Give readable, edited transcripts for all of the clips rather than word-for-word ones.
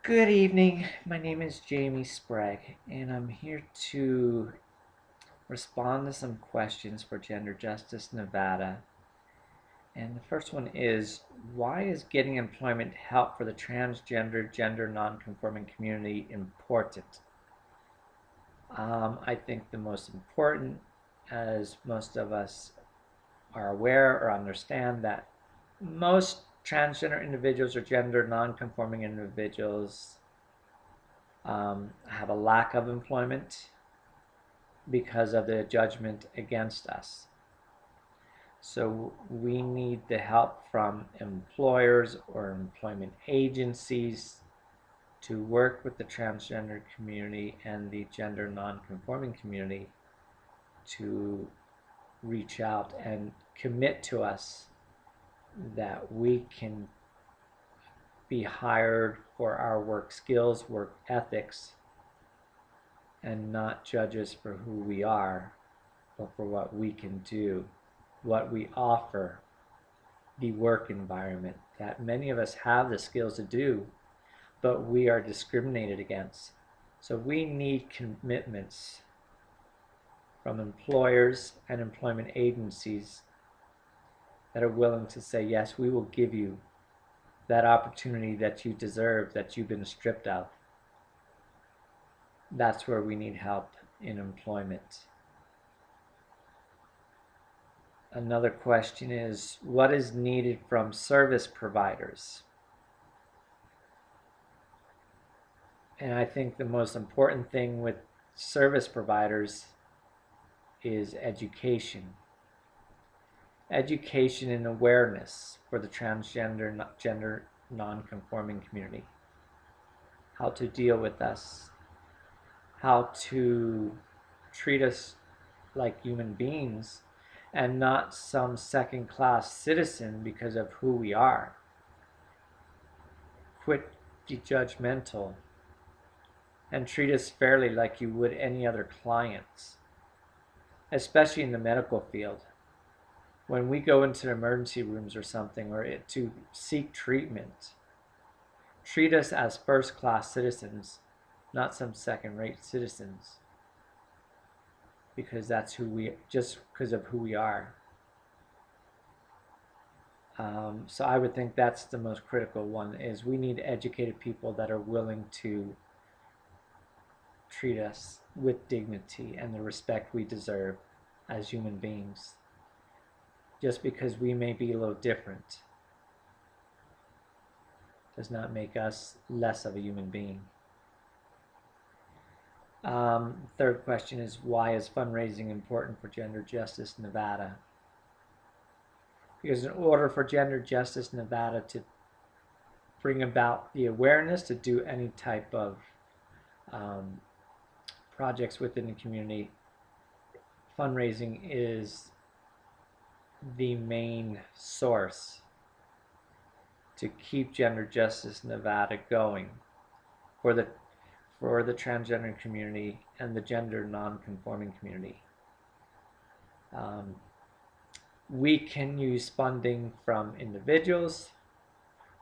Good evening. My name is Sprague, and I'm here to respond to some questions for Gender Justice Nevada. And the first one is, why is getting employment help for the transgender, gender non-conforming community important? I think the most important, as most of us are aware or understand, that most transgender individuals or gender non-conforming individuals have a lack of employment because of the judgment against us. So we need the help from employers or employment agencies to work with the transgender community and the gender non-conforming community to reach out and commit to us that we can be hired for our work skills, work ethics, and not judge us for who we are, but for what we can do, what we offer, the work environment that many of us have the skills to do, but we are discriminated against. So we need commitments from employers and employment agencies that are willing to say, yes, we will give you that opportunity that you deserve, that you've been stripped of. That's where we need help in employment. Another question is, what is needed from service providers? And I think the most important thing with service providers is education. Education and awareness for the transgender, gender non-conforming community. How to deal with us. How to treat us like human beings and not some second-class citizen because of who we are. Quit be judgmental and treat us fairly like you would any other clients, especially in the medical field. When we go into emergency rooms or something, or to seek treatment, treat us as first-class citizens, not some second-rate citizens, because that's who we, just because of who we are. So I would think that's the most critical one, is we need educated people that are willing to treat us with dignity and the respect we deserve as human beings. Just because we may be a little different does not make us less of a human being. Third question is, why is fundraising important for Gender Justice Nevada? Because in order for Gender Justice Nevada to bring about the awareness to do any type of projects within the community, fundraising is the main source to keep Gender Justice Nevada going for the transgender community and the gender non-conforming community. We can use funding from individuals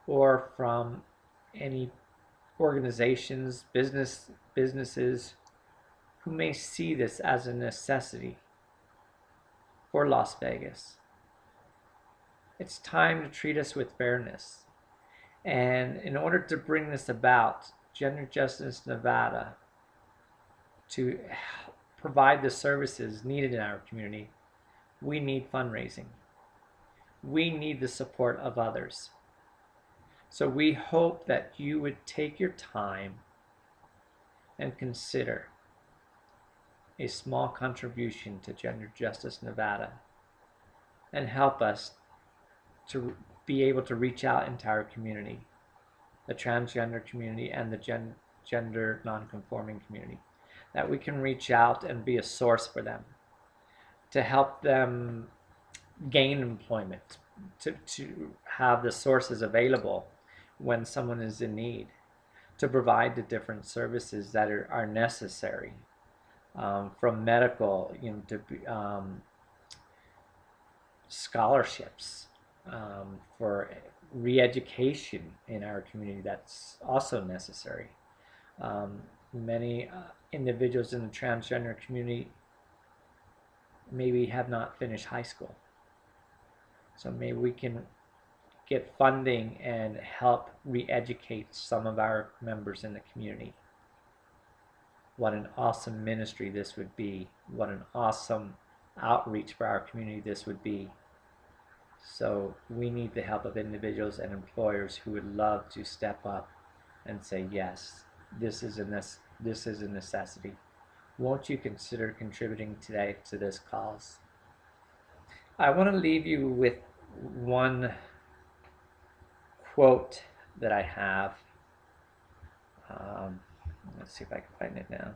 or from any organizations, businesses who may see this as a necessity for Las Vegas. It's time to treat us with fairness. And in order to bring this about, Gender Justice Nevada, to provide the services needed in our community, we need fundraising. We need the support of others. So we hope that you would take your time and consider a small contribution to Gender Justice Nevada and help us to be able to reach out into our community, the transgender community and the gender non-conforming community, that we can reach out and be a source for them, to help them gain employment, to have the sources available when someone is in need, to provide the different services that are necessary, from medical, to scholarships for re-education in our community that's also necessary. Many individuals in the transgender community maybe have not finished high school. So maybe we can get funding and help re-educate some of our members in the community. What an awesome ministry this would be. What an awesome outreach for our community this would be. So we need the help of individuals and employers who would love to step up and say, yes, this is a necessity. Won't you consider contributing today to this cause? I want to leave you with one quote that I have. Let's see if I can find it now.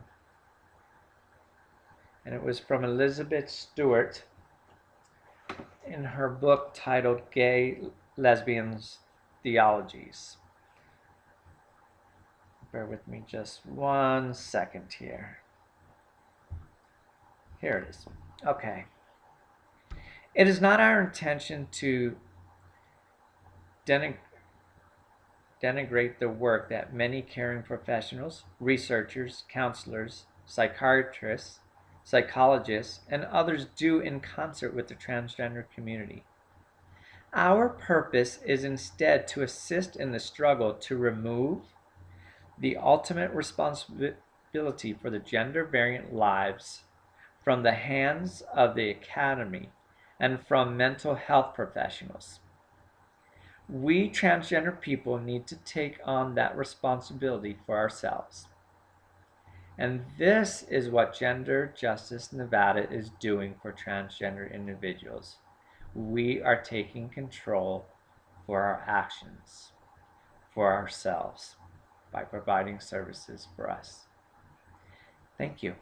And it was from Elizabeth Stewart in her book titled Gay Lesbians Theologies. Bear with me just 1 second here. Here it is. Okay. It is not our intention to denigrate the work that many caring professionals, researchers, counselors, psychiatrists, psychologists, and others do in concert with the transgender community. Our purpose is instead to assist in the struggle to remove the ultimate responsibility for the gender variant lives from the hands of the academy and from mental health professionals. We transgender people need to take on that responsibility for ourselves. And this is what Gender Justice Nevada is doing for transgender individuals. We are taking control for our actions, for ourselves, by providing services for us. Thank you.